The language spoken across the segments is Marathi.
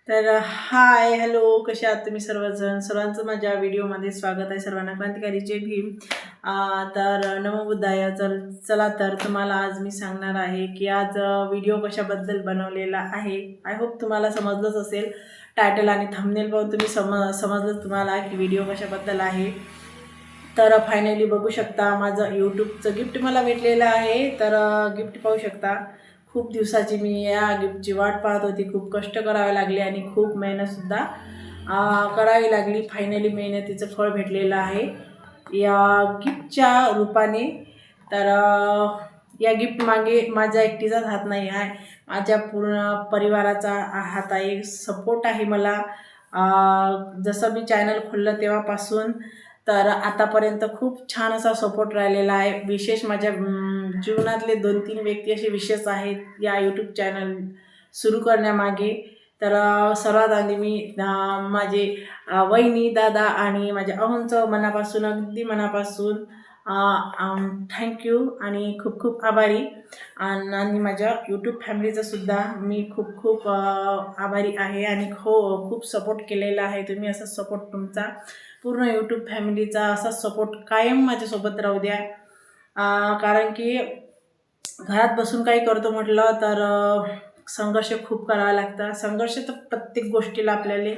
तर हाय हॅलो, कसे आहात तुम्ही सर्वजण? सर्वांचं माझ्या व्हिडिओमध्ये स्वागत आहे. सर्वांना क्रांतिकारी जय भीम. तर नमोबुद्धाय. चला तर तुम्हाला आज मी सांगणार आहे की आज व्हिडिओ कशाबद्दल बनवलेला आहे. आय होप तुम्हाला समजलंच असेल. टायटल आणि थंबनेल पाहून तुम्ही समजलं तुम्हाला की व्हिडिओ कशाबद्दल आहे. तर फायनली बघू शकता माझं यूट्यूबचं गिफ्ट मला भेटलेलं आहे. तर गिफ्ट पाहू शकता. खूप दिवसाची मी या गिफ्टची वाट पाहत होती. खूप कष्ट करावे लागले आणि खूप मेहनतसुद्धा करावी लागली. फायनली मेहनतीचं फळ भेटलेलं आहे या गिफ्टच्या रूपाने. तर या गिफ्ट मागे माझ्या एकटीचाच हात नाही आहे, माझ्या पूर्ण परिवाराचा हात आहे, सपोर्ट आहे मला. जसं मी चॅनल खोललं तेव्हापासून तर आतापर्यंत खूप छान असा सपोर्ट राहिलेला आहे. विशेष माझ्या जीवनातले 2-3 व्यक्ती असे विशेष आहेत या यूट्यूब चॅनल सुरू करण्यामागे. तर सर्वात आधी मी माझे वहिनी, दादा आणि माझ्या अहोंचं मनापासून, अगदी मनापासून थँक्यू आणि खूप खूप आभारी. आणि माझ्या यूट्यूब फॅमिलीचंसुद्धा मी खूप खूप आभारी आहे आणि खूप सपोर्ट केलेला आहे तुम्ही. असा सपोर्ट तुमचा पूर्ण यूट्यूब फॅमिलीचा असाच सपोर्ट कायम माझ्यासोबत राहू द्या. कारण की घरात बसून काही करतो म्हटलं तर संघर्ष खूप करावा लागतं. संघर्ष तर प्रत्येक गोष्टीला आपल्याला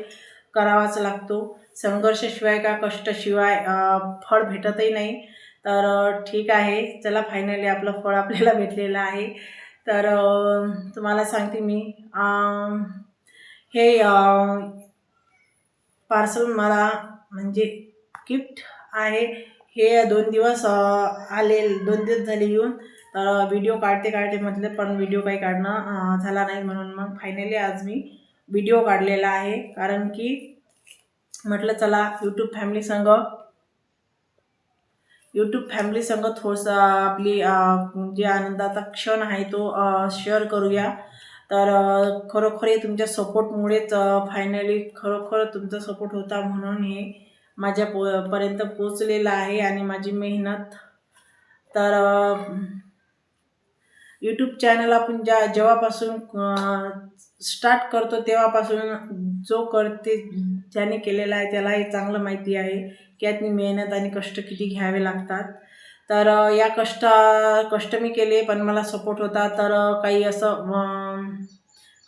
करावाच लागतो. संघर्षाशिवाय का कष्टाशिवाय फळ भेटतही नाही. तर ठीक आहे, चला फायनली आपलं फळ आपल्याला भेटलेलं आहे. तर तुम्हाला सांगते मी हे पार्सल मला म्हणजे गिफ्ट आहे. हे 2 दिवस आले, 2 दिवस झाले येऊन. तर व्हिडिओ काढते म्हटलं, पण व्हिडिओ काही काढणं झाला नाही. म्हणून मग फायनली आज मी व्हिडिओ काढलेला आहे. कारण की म्हटलं चला यूट्यूब फॅमिली संग थोडंसं आपली जे आनंदाचा क्षण आहे तो शेअर करूया. तर खरोखर हे तुमच्या सपोर्टमुळेच फायनली खरोखर तुमचा सपोर्ट होता म्हणून हे माझ्या पर्यंत पोचलेलं आहे आणि माझी मेहनत. तर यूट्यूब चॅनल आपण जेव्हापासून स्टार्ट करतो तेव्हापासून जो करते ज्याने केलेला आहे त्यालाही चांगलं माहिती आहे की यातनी मेहनत आणि कष्ट किती घ्यावे लागतात. तर या कष्ट मी केले, पण मला सपोर्ट होता. तर काही असं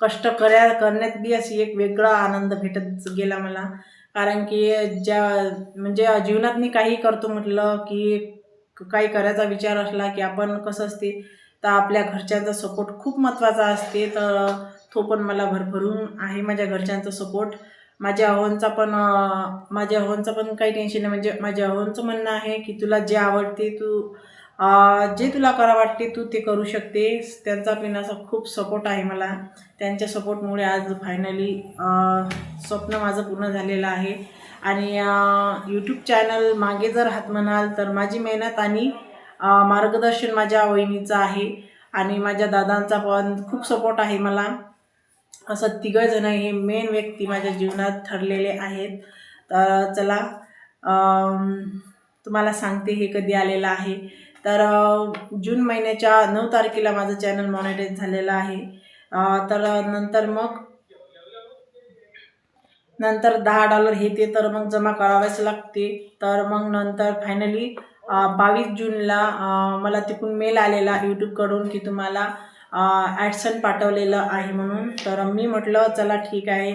कष्ट करण्यात बी अशी एक वेगळा आनंद भेटत गेला मला. कारण की म्हणजे जीवनात मी काही करतो म्हटलं की काही करायचा विचार असला की आपण कसं असते, तर आपल्या घरच्यांचा सपोर्ट खूप महत्त्वाचा असते. तर तो पण मला भरभरून आहे माझ्या घरच्यांचा सपोर्ट. माझ्या अहोंचं पण काही टेन्शन नाही. म्हणजे माझ्या अहोंचं म्हणणं आहे की तुला जे आवडते जे तुला करा वाटते तू ते करू शकतेस. त्यांचा पण असा खूप सपोर्ट आहे मला. त्यांच्या सपोर्टमुळे आज फायनली स्वप्न माझं पूर्ण झालेलं आहे. आणि यूट्यूब चॅनल मागे जर हात म्हणाल तर माझी मेहनत आणि मार्गदर्शन माझ्या वहिनीचं आहे आणि माझ्या दादांचा पण खूप सपोर्ट आहे मला. असं तिघंजणं हे मेन व्यक्ती माझ्या जीवनात ठरलेले आहेत. तर चला तुम्हाला सांगते हे कधी आलेलं आहे. तर जून महिन्याच्या 9 तारखेला माझं चॅनल मॉनिटाईज झालेलं आहे. तर नंतर $10 हे ते तर मग जमा करावेच लागते. तर मग नंतर फायनली 22 जूनला मला तिकडून मेल आलेला यूट्यूबकडून की तुम्हाला ॲडसन पाठवलेलं आहे म्हणून. तर मी म्हटलं चला ठीक आहे.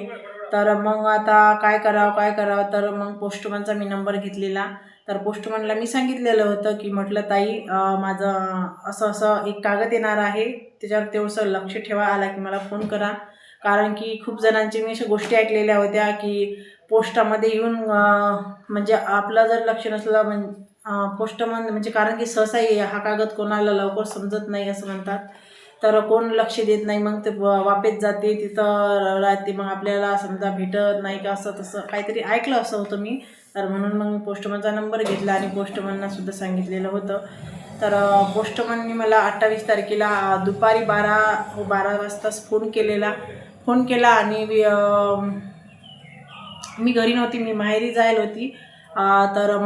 तर मग आता काय करावं. तर मग पोस्टमनचा मी नंबर घेतलेला. तर पोस्टमनला मी सांगितलेलं होतं की म्हटलं ताई, माझं असं असं एक कागद येणार आहे, त्याच्यावर तेवढंसं लक्ष ठेवा. आला की मला फोन करा. कारण की खूप जणांची मी अशा गोष्टी ऐकलेल्या होत्या की पोस्टामध्ये येऊन म्हणजे आपलं जर लक्ष नसलं पोस्टमन म्हणजे, कारण की सहसा हा कागद कोणाला लवकर समजत नाही असं म्हणतात. तर कोण लक्ष देत नाही, मग ते वापस जाते तिथं राहते, मग आपल्याला समजा भेटत नाही का असं तसं काहीतरी ऐकलं असं होतं मी. तर म्हणून मग मी पोस्टमनचा नंबर घेतला आणि पोस्टमननासुद्धा सांगितलेलं होतं. तर पोस्टमननी मला 28 तारखेला दुपारी 12 वाजताच फोन केला आणि मी घरी नव्हती, मी माहेरी जायला होती. तर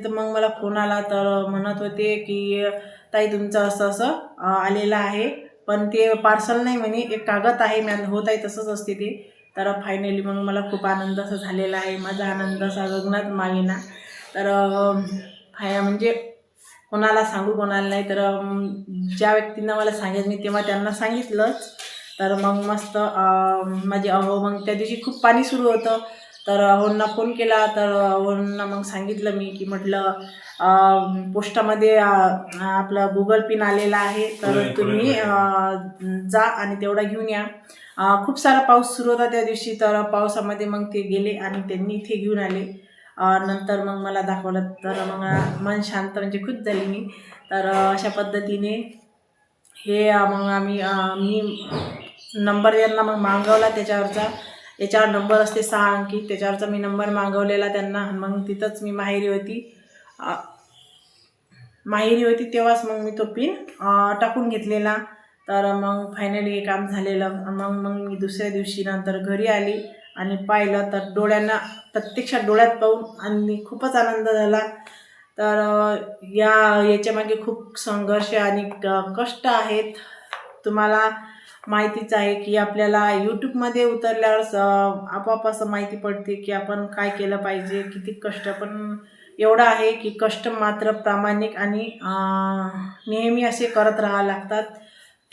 मग मला फोन आला. तर म्हणत होते की ताई तुमचं असं असं आलेलं आहे, पण ते पार्सल नाही म्हणे, एक कागद आहे. मी हो ताई तसंच असते ते. तर फायनली मग मला खूप आनंद असा झालेला आहे. माझा आनंद असा गगनात मावेना. तर म्हणजे कोणाला सांगू कोणाला नाही. तर ज्या व्यक्तींना मला सांगेल मी तेव्हा त्यांना सांगितलंच. तर मग मस्त माझी मग त्या दिवशी खूप पाणी सुरू होतं. तर अहोंना फोन केला. तर अहोंना मग सांगितलं मी की म्हटलं पोस्टामध्ये आपलं गुगल पिन आलेला आहे, तर तुम्ही जा आणि तेवढा घेऊन या. खूप सारा पाऊस सुरू होता त्या दिवशी. तर पावसामध्ये मग ते गेले आणि त्यांनी इथे घेऊन आले. नंतर मग मला दाखवलं. तर मग मन शांत म्हणजे खुश झाली मी. तर अशा पद्धतीने हे मग मी नंबर यांना मग मागवला त्याच्यावरचा. याच्यावर नंबर असते 6 अंकी, त्याच्यावरचा मी नंबर मागवलेला त्यांना. मग तिथंच मी माहेरी होती तेव्हाच मग मी तो पिन टाकून घेतलेला. तर मग फायनली हे काम झालेलं. मग मी दुसऱ्या दिवशी नंतर घरी आली आणि पाहिलं तर प्रत्यक्षात डोळ्यात पाहून आणि खूपच आनंद झाला. तर याच्यामागे खूप संघर्ष आणि कष्ट आहेत. तुम्हाला माहितीच आहे की आपल्याला यूट्यूबमध्ये उतरल्यावर आपोआप असं माहिती पडते की आपण काय केलं पाहिजे, किती कष्ट. पण एवढं आहे की कष्ट मात्र प्रामाणिक आणि नेहमी असे करत राहावं लागतात.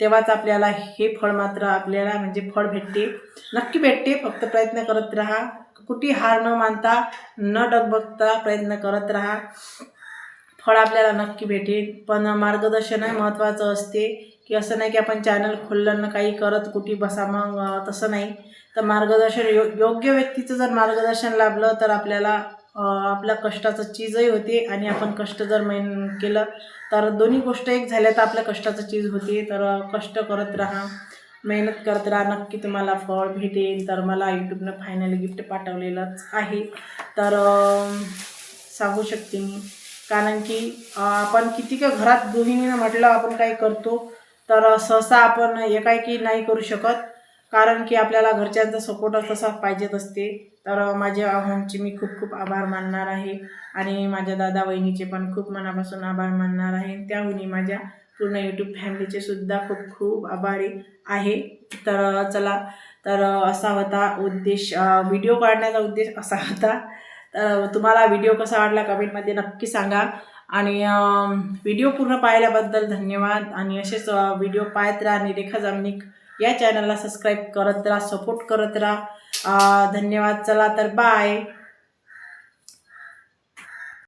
तेव्हाच आपल्याला हे फळ मात्र आपल्याला म्हणजे फळ भेटते, नक्की भेटते. फक्त प्रयत्न करत राहा. कुठे हार न मानता, न डगबगता प्रयत्न करत राहा. फळ आपल्याला नक्की भेटेल. पण मार्गदर्शन आहे महत्त्वाचं असते, की असं नाही की आपण चॅनल खोललं ना काही करत कुठे बसा. मग तसं नाही. तर मार्गदर्शन योग्य व्यक्तीचं जर मार्गदर्शन लाभलं तर आपल्याला आपल्या कष्टाचं चीजही होते. आणि आपण कष्ट जर केलं तर दोन्ही गोष्ट एक झाल्या तर आपल्या कष्टाचं चीज होते. तर कष्ट करत राहा, मेहनत करत राहा, नक्की तुम्हाला फळ भेटेल. तर मला यूट्यूबनं फायनली गिफ्ट पाठवलेलंच आहे. तर सांगू शकते मी. कारण की आपण किती का घरात गृहिणीनं म्हटलं आपण काही करतो तर सहसा आपण एकाएकी नाही करू शकत. कारण की आपल्याला घरच्यांचा सपोर्ट तसा पाहिजेच असते. तर माझ्या अहोंचे मी खूप खूप आभार मानणार आहे. आणि माझ्या दादा वहिनीचे पण खूप मनापासून आभार मानणार आहे. त्याहूनही माझ्या पूर्ण यूट्यूब फॅमिलीचे सुद्धा खूप खूप आभारी आहे. तर चला, तर असा होता उद्देश, व्हिडिओ काढण्याचा उद्देश असा होता. तर तुम्हाला व्हिडिओ कसा वाटला कमेंटमध्ये नक्की सांगा. आणि व्हिडिओ पूर्ण पाहिल्याबद्दल धन्यवाद. आणि असेच व्हिडिओ पाहत राहा. आणि रेखा जामनिक या चॅनलला सबस्क्राईब करत राहा, सपोर्ट करत राहा. धन्यवाद. चला तर बाय.